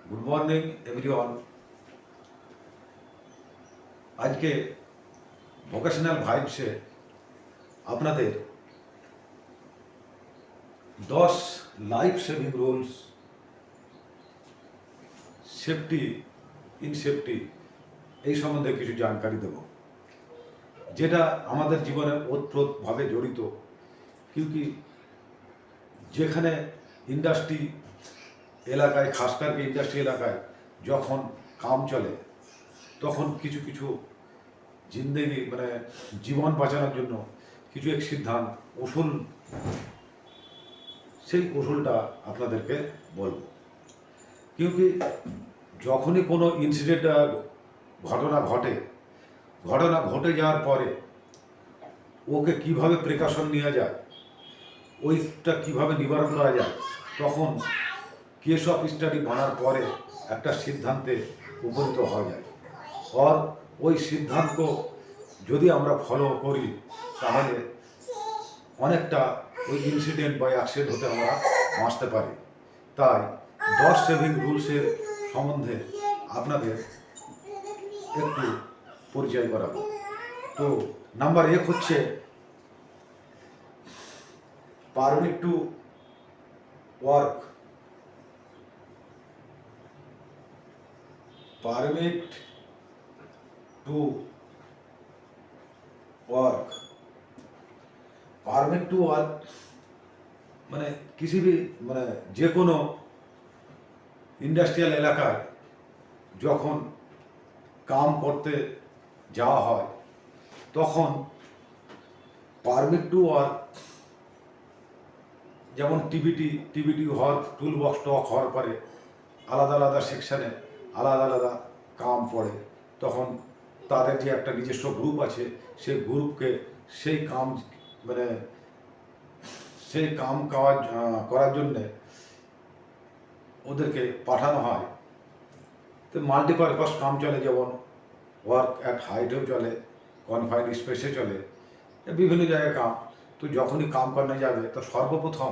Good morning everyone. আজকে vocational ভাইবসে আপনাদের 10 life saving rules safety in safety এই সম্বন্ধে কিছু জানকারি দেব, যেটা আমাদের জীবনে ওতপ্রোতভাবে জড়িত। क्योंकि যেখানে ইন্ডাস্ট্রি এলাকায়, খাস করে ইন্ডাস্ট্রি এলাকায় যখন কাম চলে, তখন কিছু কিছু জিন্দেগি মানে জীবন বাঁচানোর জন্য কিছু এক সিদ্ধান্ত উসুল, সেই উসুলটা আপনাদেরকে বলবো। क्योंकि যখনই কোনো ইনসিডেন্ট ঘটনা ঘটে যাওয়ার পরে ওকে কিভাবে প্রিকশন নেওয়া যায়, ওইটা কিভাবে নিবারণ করা যায়, তখন কেস অফ স্টাডি বানার পরে একটা সিদ্ধান্তে উপনীত হওয়া যায়। আর ওই সিদ্ধান্ত যদি আমরা ফলো করি তাহলে অনেকটা ওই ইনসিডেন্ট বা অ্যাক্সিডেন্ট হতে আমরা বাঁচতে পারি। তাই 10 সেভিং রুলসের সম্বন্ধে আপনাদের একটু পরিচয় করাবো। তো নাম্বার 1 হচ্ছে permit to work. Permit to work. Permit to work মানে किसी भी মানে যে কোনো ইন্ডাস্ট্রিয়াল এলাকায় যখন কাম করতে যাওয়া হয় তখন পারমিট টু ওয়ার্ক, যেমন টিবিটি হওয়ার, টুল বক্স স্টক হওয়ার পরে আলাদা আলাদা সেকশানে আলাদা আলাদা কাম পড়ে, তখন তাদের যে একটা নিজস্ব গ্রুপ আছে সেই গ্রুপকে সেই কাম মানে সেই কাম কাজ করার জন্যে ওদেরকে পাঠানো হয়। তো মাল্টিপারপাস কাম চলে, যেমন ওয়ার্ক অ্যাট হাইটেও চলে, কনফাইন্ড স্পেসে চলে, বিভিন্ন জায়গায় কাম। তো যখনই কাম করতে যাবে তো সর্বপ্রথম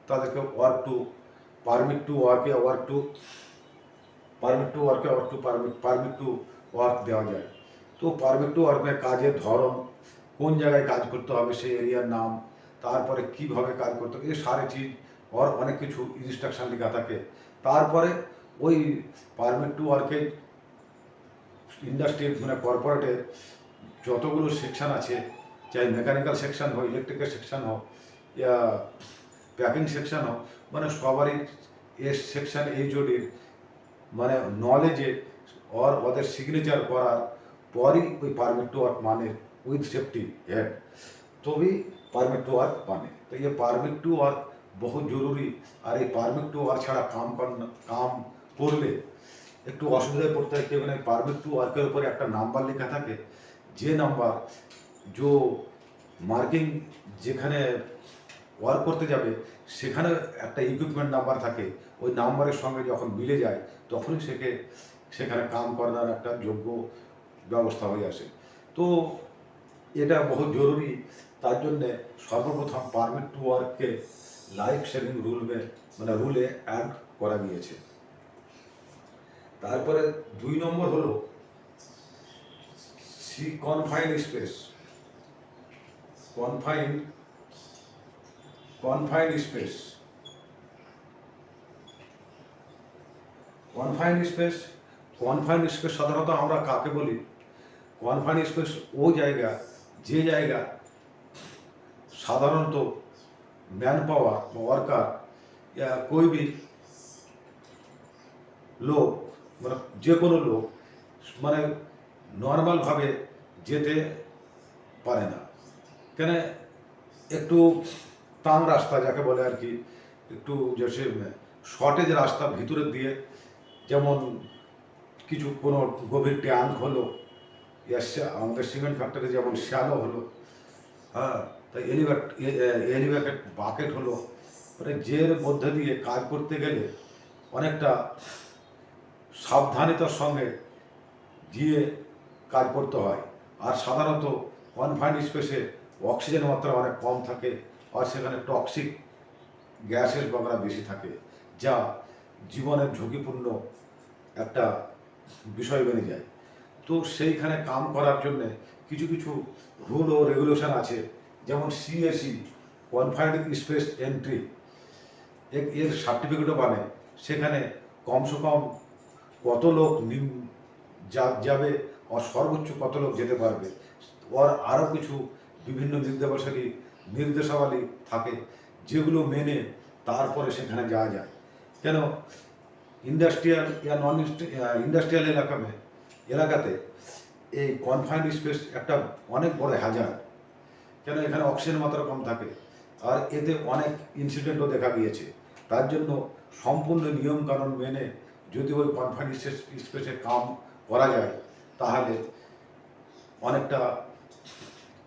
তাদেরকে পারমিট টু ওয়ার্ক দেওয়া যায়। তো পারমিট টু ওয়ার্কের কাজের ধরন, কোন জায়গায় কাজ করতে হবে সেই এরিয়ার নাম, তারপরে কিভাবে কাজ করতে হবে, এই সারে চিজ আর অনেক কিছু ইনস্ট্রাকশন লেখা থাকে। তারপরে ওই পারমিট টু ওয়ার্কে ইন্ডাস্ট্রির মানে কর্পোরেটের যতগুলো সেকশন আছে, চাই মেকানিক্যাল সেকশন হোক, ইলেকট্রিক্যাল সেকশন হোক, ইয়া প্যাকিং সেকশন হোক, মানে সবারই এস সেকশন এইচওডির মানে নলেজে और ওদের সিগনেচার করার পরই ওই পারমিট টু ওয়ার্ক মানে উইথ সেফটি হেড, তবেই পারমিট টু ওয়ার্ক মানে। তো ये পারমিট টু ওয়ার্ক बहुत জরুরি। আর এই পারমিট টু ওয়ার্ক ছাড়া কাম করলে একটু অসুবিধায় পড়তে হয়। কেউ পারমিট টু ওয়ার্কের উপরে একটা নাম্বার লেখা থাকে, যে নাম্বার जो মার্কিং যেখানে ওয়ার্ক করতে যাবে সেখানে একটা ইকুইপমেন্ট নাম্বার থাকে, ওই নাম্বারের সঙ্গে যখন মিলে যায় তখনই সেখানে কাম করার একটা যোগ্য ব্যবস্থা হয়ে আসে। তো এটা বহু জরুরি। তার জন্যে সর্বপ্রথম পারমিট টু ওয়ার্ককে লাইফ সেভিং মানে রুলে অ্যাড করা গিয়েছে। তারপরে 2 নম্বর হলো কনফাইন্ড স্পেস। কনফাইন্ড স্পেস সাধারণত আমরা কাকে বলি? কনফাইন্ড স্পেস ও জায়গা, যে জায়গা সাধারণত ম্যান পাওয়ার বা ওয়ার্কার या कोई भी লোক মানে যে কোনো লোক মানে নর্মালভাবে যেতে পারে না। কেন? একটু টান রাস্তা যাকে বলে আর কি, একটু যে শর্টেজ রাস্তা ভিতরের দিয়ে, যেমন কিছু কোনো গভীর ট্যাঙ্ক হলো, আমাদের সিমেন্ট ফ্যাক্টরি যেমন শ্যালো হলো, হ্যাঁ, তাই এলিভেটেড বাকেট হলো, মানে যের মধ্যে দিয়ে কাজ করতে গেলে অনেকটা সাবধানতার সঙ্গে গিয়ে কাজ করতে হয়। আর সাধারণত কনফাইন্ড স্পেসে অক্সিজেন মাত্রা অনেক কম থাকে, আর সেখানে টক্সিক গ্যাসের মাত্রা বেশি থাকে, যা জীবনের ঝুঁকিপূর্ণ একটা বিষয় বেড়ে যায়। তো সেইখানে কাম করার জন্যে কিছু কিছু রুল ও রেগুলেশন আছে, যেমন সিএসি, কনফাইন্ড স্পেস এন্ট্রি, এর সার্টিফিকেটও বানে। সেখানে কমসে কম কত লোক যাবে, আর সর্বোচ্চ কত লোক যেতে পারবে, ওর আরও কিছু বিভিন্ন নির্দেশাবলী থাকে, যেগুলো মেনে তারপরে সেখানে যাওয়া যায়। কেন ইন্ডাস্ট্রিয়াল ইয়া নন ইন্ডাস্ট্রিয়াল এলাকাতে এই কনফাইন্ড স্পেস একটা অনেক বড় হ্যাজার্ড। কেন এখানে অক্সিজেন মাত্রা কম থাকে, আর এতে অনেক ইনসিডেন্টও দেখা গিয়েছে। তার জন্য সম্পূর্ণ নিয়মকানুন মেনে যদি ওই কনফাইন্ড স্পেসে কাম করা যায়, তাহলে অনেকটা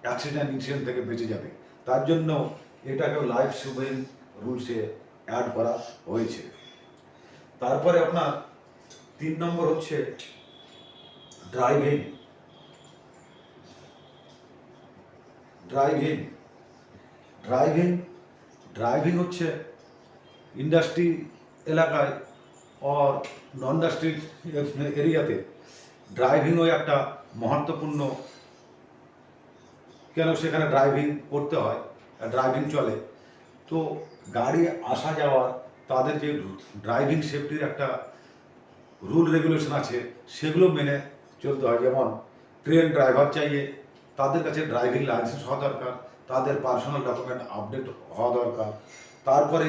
অ্যাক্সিডেন্ট ইনসিডেন্ট থেকে বেঁচে যাবে। তার জন্য এটাকেও লাইফ সেভিং রুলসে অ্যাড করা হয়েছে। তারপরে আপনার 3 নম্বর হচ্ছে ড্রাইভিং। ড্রাইভিং ড্রাইভিং ড্রাইভিং হচ্ছে ইন্ডাস্ট্রি এলাকায় और নন ইন্ডাস্ট্রি এরিয়াতে ড্রাইভিংও একটা মহত্বপূর্ণ। কেন সেখানে ড্রাইভিং করতে হয়, ড্রাইভিং চলে, তো গাড়ি আসা যাওয়ার তাদের যে ড্রাইভিং সেফটির একটা রুল রেগুলেশন আছে, সেগুলো মেনে চলতে হয়। যেমন ট্রেন ড্রাইভার চাইয়ে তাদের কাছে ড্রাইভিং লাইসেন্স হওয়া দরকার, তাদের পার্সোনাল ডকুমেন্ট আপডেট হওয়া দরকার। তারপরে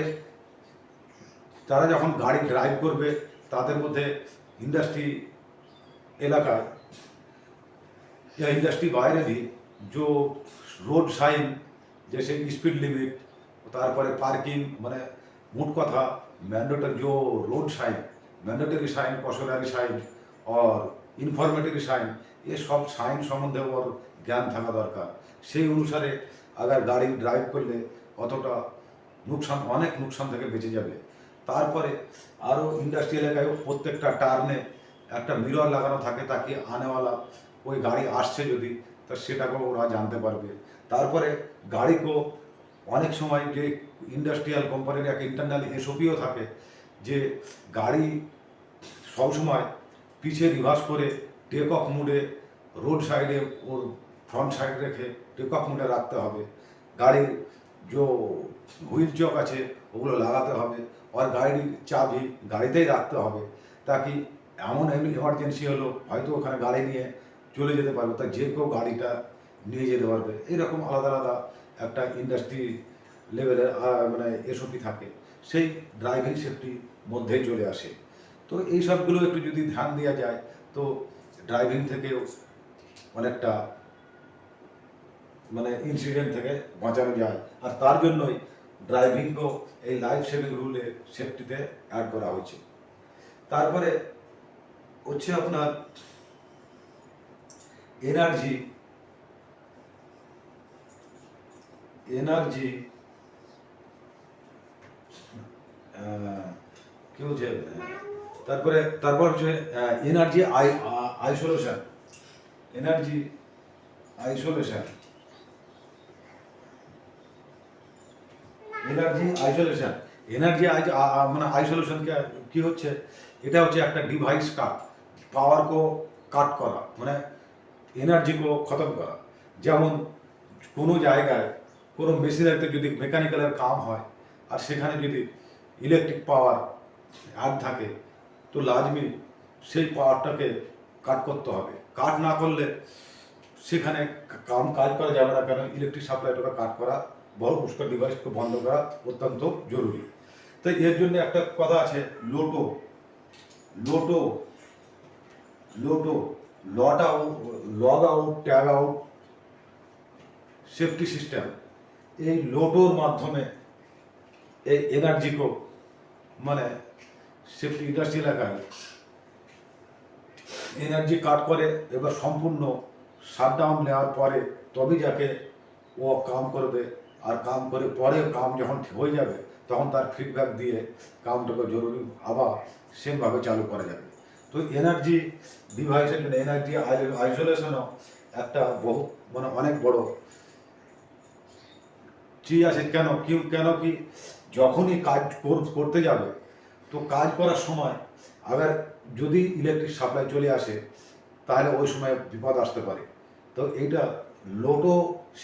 তারা যখন গাড়ি ড্রাইভ করবে, তাদের মধ্যে इंडस्ट्री এলাকায় या इंडस्ट्री বাইরে भी जो रोड साइन जैसे स्पीड लिमिट, তারপরে পার্কিং, মানে মোট কথা ম্যান্ডেটরি जो road sign, mandatory sign, cautionary sign और इनफॉर्मेटरी साइन, ये सब साइन सम्बन्धे ওর জ্ঞান থাকা দরকার। সেই অনুসারে আগার গাড়ি ড্রাইভ করলে অতটা নুকসান, অনেক নুকসান থেকে বেঁচে যাবে। তারপরে আরও ইন্ডাস্ট্রি এলাকায় প্রত্যেকটা টার্নে একটা মিরর লাগানো থাকে, তাকে আনেওয়ালা ওই গাড়ি আসছে যদি, তা সেটাকেও ওরা জানতে পারবে। তারপরে গাড়িকেও অনেক সময় যে ইন্ডাস্ট্রিয়াল কোম্পানির এক ইন্টারনাল এসওপিও থাকে, যে গাড়ি সবসময় পিছে রিভার্স করে টেক অফ মুডে রোড সাইডে ওর ফ্রন্ট সাইড রেখে টেক অফ মুডে রাখতে হবে। গাড়ির যে হুইল চক আছে ওগুলো লাগাতে হবে, আর গাড়ির চাবি গাড়িতেই রাখতে হবে, তাকি এমন এমার্জেন্সি হলো হয়তো ওখানে গাড়ি নিয়ে চলে যেতে পারবে, তা যে কেউ গাড়িটা নিয়ে যেতে পারবে। এইরকম আলাদা আলাদা একটা ইন্ডাস্ট্রি লেভেলের মানে এসওপি থাকে, সেই ড্রাইভিং সেফটির মধ্যেই চলে আসে। তো এই সবগুলো একটু যদি ধ্যান দেওয়া যায়, তো ড্রাইভিং থেকেও অনেকটা মানে ইনসিডেন্ট থেকে বাঁচানো যায়। আর তার জন্যই ড্রাইভিংকেও এই লাইফ সেভিং রুলে সেফটিতে অ্যাড করা হয়েছে। তারপরে হচ্ছে আপনার এনার্জি কি হচ্ছে, তারপর হচ্ছে এনার্জি আইসোলেশন। এনার্জি আইসোলেশন মানে আইসোলেশন কি হচ্ছে, এটা হচ্ছে একটা ডিভাইস पावर को কাট করা, মানে এনার্জি को খতম করা। যেমন কোনো জায়গায় কোনো মেশিনারিতে যদি মেকানিক্যালের কাম হয়, আর সেখানে যদি ইলেকট্রিক পাওয়ার অ্যাড থাকে, তো লাজমি সেই পাওয়ারটাকে কাট করতে হবে। কাট না করলে সেখানে কাজ করা যাবে না। কেন ইলেকট্রিক সাপ্লাইটাকে কাট করা, বড় পুষ্কর ডিভাইসকে বন্ধ করা অত্যন্ত জরুরি। তো এর জন্য একটা কথা আছে, LOTO log out, tag out safety system. এই লোটোর মাধ্যমে এই এনার্জিকে মানে সেফটি ইন্ডাস্ট্রি এলাকায় এনার্জি কাট করে, এবার সম্পূর্ণ শাটডাউন নেওয়ার পরে তবে যাকে ও কাম করবে। আর কাম করে পরে কাম যখন হয়ে যাবে, তখন তার ফিডব্যাক দিয়ে কামটাকে জরুরি আবার সেমভাবে চালু করা যাবে। তো এনার্জি ডিভাইসের জন্য এনার্জি আইসোলেশনও একটা বহু মানে অনেক বড় চিজ আছে। কেন কি যখনই কাজ করতে যাবে, তো কাজ করার সময় আবার যদি ইলেকট্রিক সাপ্লাই চলে আসে তাহলে ওই সময় বিপদ আসতে পারে। তো এইটা লোটো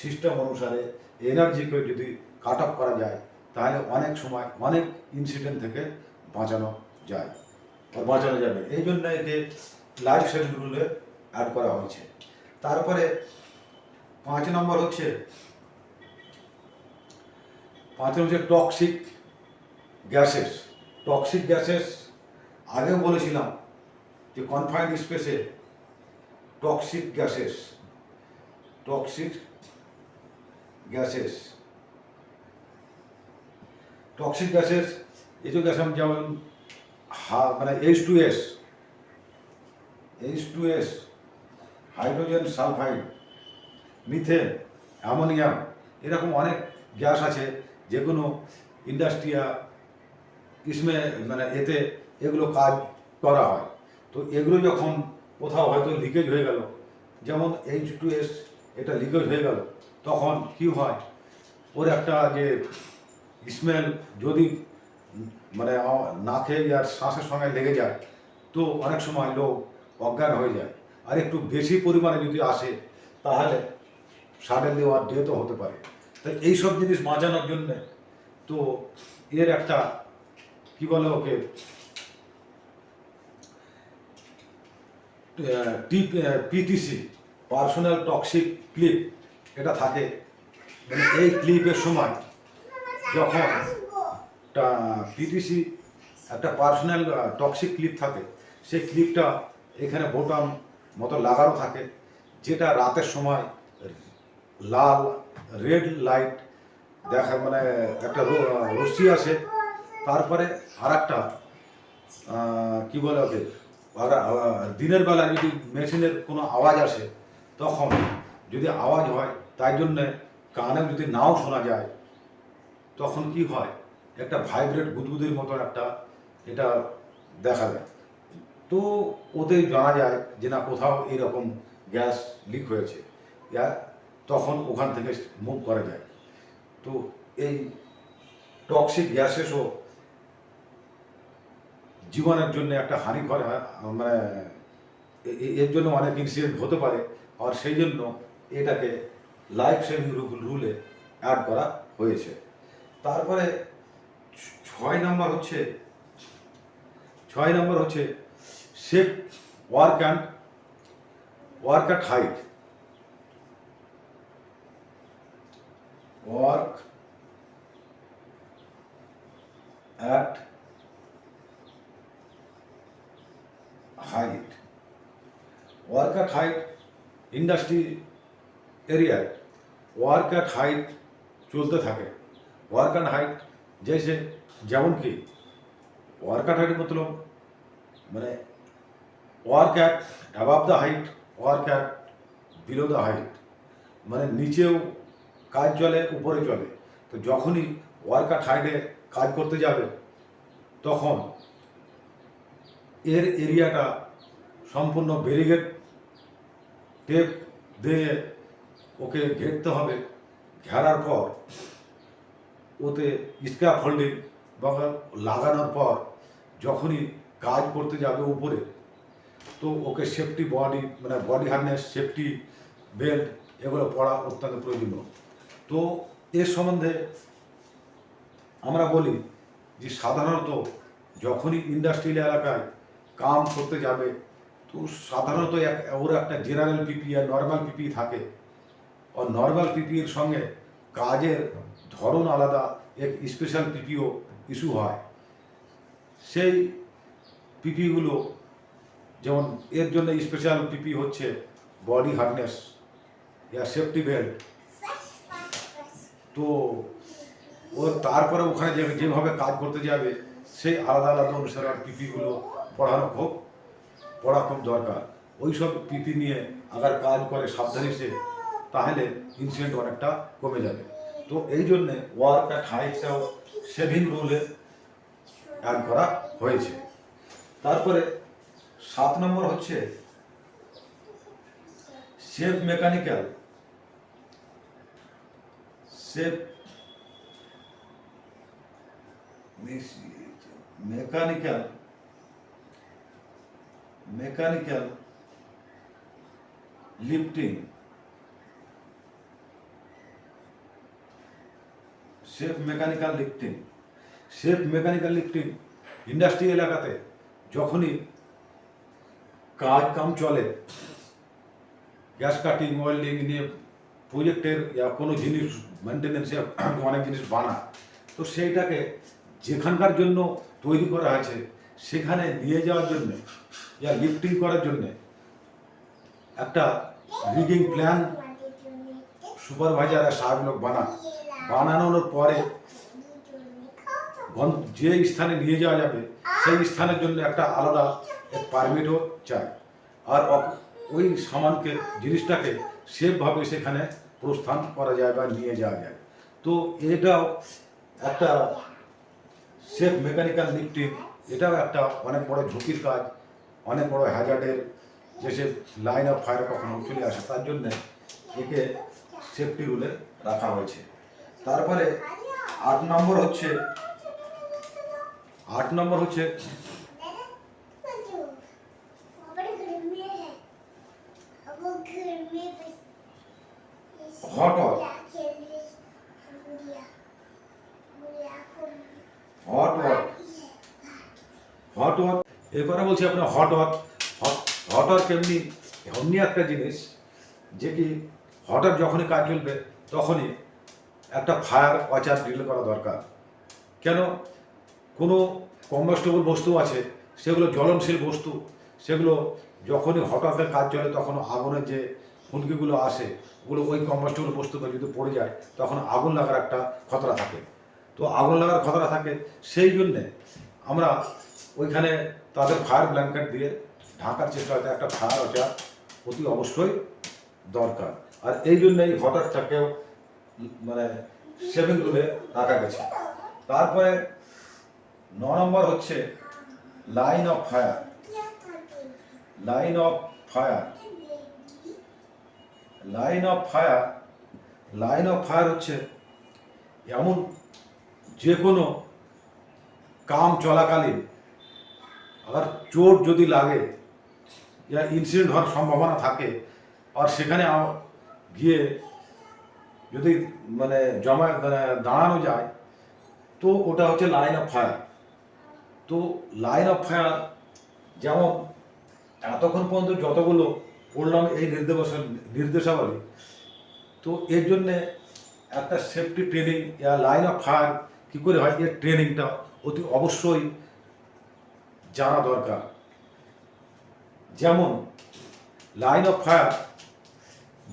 সিস্টেম অনুসারে এনার্জিকে যদি কাট অফ করা যায় তাহলে অনেক সময় অনেক ইনসিডেন্ট থেকে বাঁচানো যায় বা বাঁচানো যাবে। এই জন্য একে লাইফ সেভিং রুলে অ্যাড করা হয়েছে। তারপরে 5 নম্বর হচ্ছে টক্সিক গ্যাসেস। টক্সিক গ্যাসেস আগেও বলেছিলাম যে কনফাইন্ড স্পেসে toxic gases toxic gases toxic gases এইসব গ্যাস যেমন মানে H2S hydrogen sulphide, methane, ammonium, এরকম অনেক গ্যাস আছে যেগুলো ইন্ডাস্ট্রিয়া ইসমে মানে এতে এগুলো কাজ করা হয়। তো এগুলো যখন কোথাও হয়তো লিকেজ হয়ে গেল, যেমন H2S এটা লিকেজ হয়ে গেল, তখন কি হয় ওর একটা যে স্মেল যদি মানে নাকে আর শ্বাসের সঙ্গে লেগে যায় তো অনেক সময় লোক অজ্ঞান হয়ে যায়। আর একটু বেশি পরিমাণে যদি আসে তাহলে সাডেনলি ওর ডেথও হতে পারে। তাই এইসব জিনিস বাঁচানোর জন্যে তো এর একটা কি বলে ওকে PTC পার্সোনাল টক্সিক ক্লিপ এটা থাকে। মানে এই ক্লিপের সময় যখন PTC একটা পার্সোনাল টক্সিক ক্লিপ থাকে, সেই ক্লিপটা এখানে বোতাম মতো লাগানো থাকে, যেটা রাতের সময় লাল রেড লাইট দেখা মানে একটা রশ্মি আসে। তারপরে আর একটা কী বলে ওকে দিনের বেলা যদি মেশিনের কোনো আওয়াজ আসে, তখন যদি আওয়াজ হয় তাই জন্যে কানে যদি নাও শোনা যায়, তখন কি হয় একটা ভাইব্রেট গুদগুদির মতন একটা এটা দেখা যায়। তো ওতে জানা যায় যে না কোথাও এরকম গ্যাস লিক হয়েছে, তখন ওখান থেকে মুভ করা যায়। তো এই টক্সিক গ্যাসেসও জীবনের জন্য একটা হানিকর মানে এর জন্য অনেক ইনসিডেন্ট হতে পারে। আর সেই জন্য এটাকে লাইফ সেভিং রুলে অ্যাড করা হয়েছে। তারপরে 6 নম্বর হচ্ছে safe work at height. Work at height industry এরিয়ায় ওয়ার্ক অ্যাট হাইট চলতে থাকে। ওয়ার্ক অ্যাট হাইট যেমন কি ওয়ার্ক অ্যাট হাইট মতলব মানে work at above the height, work at below the height, মানে নিচেও কাজ চলে উপরে চলে। তো যখনই ওয়ার্ক অ্যাট হাইটে কাজ করতে যাবে তখন এর এরিয়াটা সম্পূর্ণ ব্যারিকেড টেপ দিয়ে ওকে ঘেরতে হবে। ঘেরার পর ওতে স্ক্যাফোল্ডিং বা লাগানোর পর যখনই কাজ করতে যাবে উপরে, তো ওকে সেফটি মানে বডি হার্নেস, সেফটি বেল্ট এগুলো পরা অত্যন্ত প্রয়োজনীয়। তো এর সম্বন্ধে আমরা বলি যে সাধারণত যখনই ইন্ডাস্ট্রিয়াল এলাকায় কাম করতে যাবে তো সাধারণত ওর একটা জেনারেল পিপি আর নর্মাল পিপি থাকে। আর নর্মাল পিপির সঙ্গে কাজের ধরন আলাদা, এক স্পেশাল পিপিও ইস্যু হয়। সেই পিপিগুলো যেমন এর জন্য স্পেশাল পিপি হচ্ছে বডি হার্নেস ইয়া সেফটি বেল্ট। তো ওর তারপরে ওখানে যেভাবে কাজ করতে যাবে সেই আলাদা আলাদা অনুসারে আর পিপিগুলো পড়া খুব দরকার। ওই সব পিপি নিয়ে আগার কাজ করে সাবধানে সে, তাহলে ইনসিডেন্ট অনেকটা কমে যাবে। তো এই জন্যে ওয়ার্ক অ্যাট হাইটটাও সেভিং রুলে অ্যাড করা হয়েছে। তারপরে 7 নম্বর হচ্ছে safe mechanical mechanical lifting, safe mechanical lifting. Safe mechanical lifting industry এলাকাতে যখনই কাম চলে, গ্যাস কাটিং, ওয়েল্ডিং নিয়ে প্রজেক্টের কোনো জিনিস মেনটেন্যান্সে অনেক জিনিস বানা, তো সেইটাকে যেখানকার জন্য তৈরি করা আছে সেখানে নিয়ে যাওয়ার জন্যে লিফটিং করার জন্যে একটা রিগিং প্ল্যান সুপারভাইজার আর সাহেব লোক বানানোর পরে যে স্থানে নিয়ে যাওয়া যাবে সেই স্থানের জন্য একটা আলাদা পারমিটও চাই, আর ওই সামানকে জিনিসটাকে সেফভাবে সেখানে প্রস্থান করা যায় বা নিয়ে যাওয়া যায়। তো এটাও একটা সেফ মেকানিক্যাল লিফটিং, এটাও একটা অনেক বড় ঝুঁকির কাজ, অনেক বড় হ্যাজার্ডের যে লাইন অফ ফায়ার কখনো চলে আসে, তার জন্যে একে সেফটি রুলে রাখা হয়েছে। তারপরে 8 নম্বর হচ্ছে হট ওয়ার্ক। এরপরে বলছি আপনার হট ওয়ার্ক এমনি একটা জিনিস যে কি হঠাৎ যখনই কাজ চলবে তখনই একটা ফায়ার ওয়াচার ড্রিল করা দরকার। কেন, কোনো কম্বাস্টেবল বস্তু আছে, সেগুলো জ্বলনশীল বস্তু, সেগুলো যখনই হঠাৎ কাজ চলে তখন আগুনের যে ফুলকিগুলো আসে ওগুলো ওই কম্বাস্টেবল বস্তুতে যদি পড়ে যায় তখন আগুন লাগার একটা খতরা থাকে। তো আগুন লাগার খতরা থাকে, সেই জন্যে আমরা ওইখানে তাদের ফায়ার ব্ল্যাঙ্কেট দিয়ে ঢাকার চেষ্টা করতে একটা ফায়ার ওয়াচার অতি অবশ্যই দরকার। আর এই জন্যই হঠাৎটাকেও মানে সেভিং রুলে রাখা গেছে। তারপরে 9 নম্বর হচ্ছে line of fire. Line of fire হচ্ছে এমন যে কোনো কাম চলাকালীন আবার চোট যদি লাগে या ইনসিডেন্ট হওয়ার সম্ভাবনা থাকে, আর সেখানে গিয়ে যদি দাঁড়ানো যায়, তো ওটা হচ্ছে লাইন অফ ফায়ার। তো লাইন অফ ফায়ার যেমন এতক্ষণ পর্যন্ত যতগুলো পড়লাম এই নির্দেশাবলী, তো এর জন্যে একটা safety training line of fire কী করে হয় এর ট্রেনিংটা অতি অবশ্যই জানা দরকার। যেমন লাইন অফ ফায়ার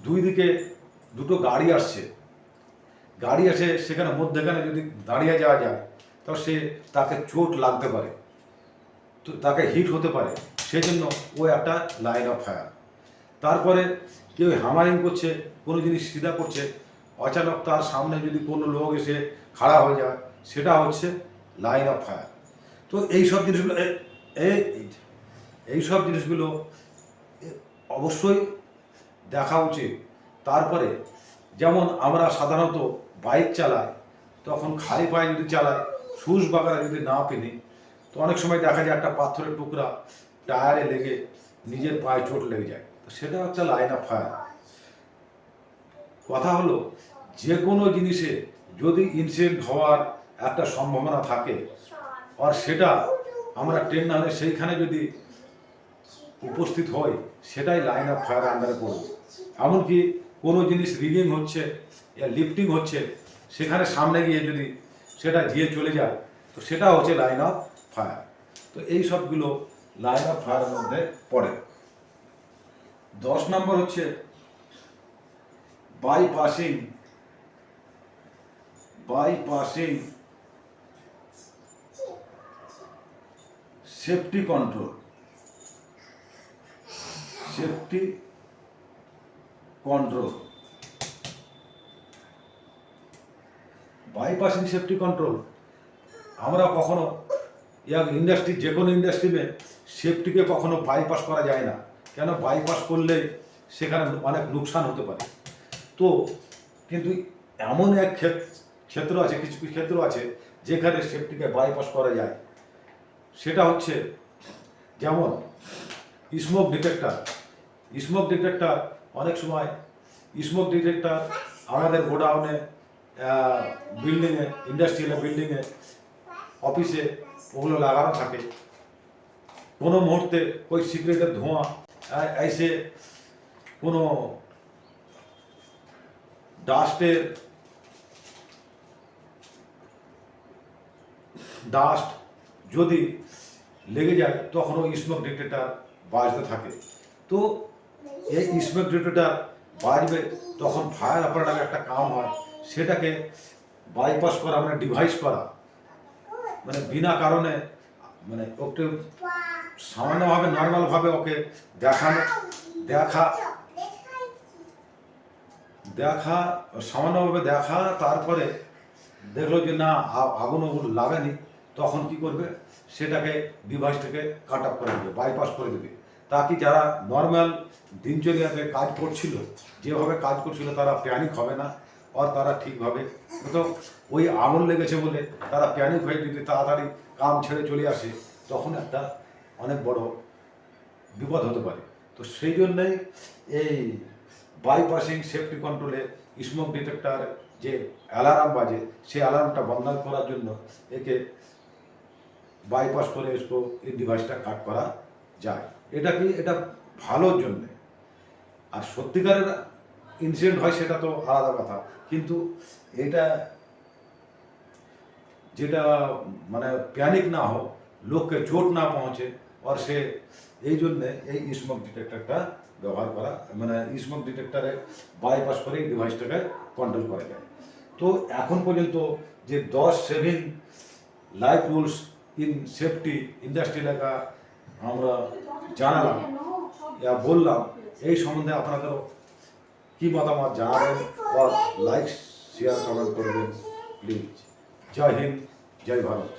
দুই দিকে দুটো গাড়ি আসে, সেখানে মধ্যেখানে যদি দাঁড়িয়ে যাওয়া যায় তো তাকে চোট লাগতে পারে, তো তাকে হিট হতে পারে, সেই জন্য ও একটা লাইন অফ ফায়ার। তারপরে কেউ হ্যামারিং করছে, কোনো জিনিস সিধা করছে, অচানক তার সামনে যদি কোনো লোক এসে খাড়া হয়ে যায়, সেটা হচ্ছে লাইন অফ ফায়ার। তো এইসব জিনিসগুলো অবশ্যই দেখা উচিত। তারপরে যেমন আমরা সাধারণত বাইক চালাই, তখন খালি পায়ে যদি চালাই, শুজ বাগারা যদি না পিনি, তো অনেক সময় দেখা যায় একটা পাথরের টুকরা টায়ারে লেগে নিজের পায়ে চোট লেগে যায়, তো সেটা একটা লাইন অফ ফায়ার। কথা হলো যে কোনো জিনিসে যদি ইনসিডেন্ট হওয়ার একটা সম্ভাবনা থাকে, আর সেটা আমরা ট্রেন না হলে সেইখানে যদি উপস্থিত হয়, সেটাই লাইন অফ ফায়ার আন্ডারে পড়বে। এমনকি কোনো জিনিস রিগিং হচ্ছে লিফটিং হচ্ছে, সেখানে সামনে গিয়ে যদি সেটা গিয়ে চলে যায়, তো সেটা হচ্ছে লাইন অফ ফায়ার। তো এই সবগুলো লাইন অফ ফায়ারের মধ্যে পড়ে। 10 নম্বর হচ্ছে বাইপাসিং সেফটি কন্ট্রোল। বাইপাসিং সেফটি কন্ট্রোল আমরা কখনো ইন্ডাস্ট্রি, যে কোনো ইন্ডাস্ট্রিতে সেফটিকে কখনো বাইপাস করা যায় না। কেন, বাইপাস করলে সেখানে অনেক লোকসান হতে পারে। তো কিন্তু এমন এক ক্ষেত্র আছে, কিছু ক্ষেত্র আছে যেখানে সেফটিকে বাইপাস করা যায়। সেটা হচ্ছে যেমন স্মোক ডিটেক্টর। স্মোক ডিটেক্টর অনেক সময় স্মোক ডিটেক্টর আমাদের গোডাউনে, বিল্ডিংয়ে, ইন্ডাস্ট্রিয়াল বিল্ডিংয়ে, অফিসে ওগুলো লাগানো থাকে। কোনো মুহূর্তে ওই সিগারেটের ধোঁয়া এসে কোনো ডাস্ট যদি লেগে যায় তখন ওই স্মোক ডিটেক্টর বাজতে থাকে। তো এই স্মোক ডিটেক্টর বাজবে তখন ফায়ার অপারেটরের একটা কাম হয়, সেটাকে বাইপাস করা, মানে ডিভাইস করা, মানে বিনা কারণে, মানে ওকে সামান্যভাবে নর্মালভাবে ওকে দেখা সামান্যভাবে দেখা, তারপরে দেখলো যে না আগুন লাগেনি, তখন কি করবে, সেটাকে ডিভাইসটাকে কাট অফ করে দেবে, বাইপাস করে দেবে, তাকে যারা নর্মাল দিনচর্যাতে কাজ করছিল, যেভাবে কাজ করছিল, তারা প্যানিক হবে না, আর তারা ঠিকভাবে, তো ওই আগুন লেগেছে বলে তারা প্যানিক হয়ে যদি তাড়াতাড়ি কাম ছেড়ে চলে আসে, তখন একটা অনেক বড় বিপদ হতে পারে। তো সেই জন্যই এই বাইপাসিং সেফটি কন্ট্রোলে স্মোক ডিটেক্টর যে অ্যালার্ম বাজে, সেই অ্যালার্মটা বন্ধ করার জন্য একে বাইপাস করে এই ডিভাইসটা কাট করা যায়। এটা ভালোর জন্যে। আর সত্যিকারের ইনসিডেন্ট হয় সেটা তো আলাদা কথা, কিন্তু এটা যেটা মানে প্যানিক না হোক, লোককে চোট না পৌঁছে, আর সে এই জন্যে এই স্মোক ডিটেক্টরটা ব্যবহার করা, মানে স্মোক ডিটেক্টরে বাইপাস করে এই ডিভাইসটাকে কন্ট্রোল করা যায়। তো এখন পর্যন্ত যে 10 saving life rules in safety industry এলাকা আমরা জানালাম, বললাম, এই সম্বন্ধে আপনাদেরও কি মতামত জানাবেন, আর লাইক শেয়ার কমেন্ট করবেন প্লিজ। জয় হিন্দ, জয় ভারত।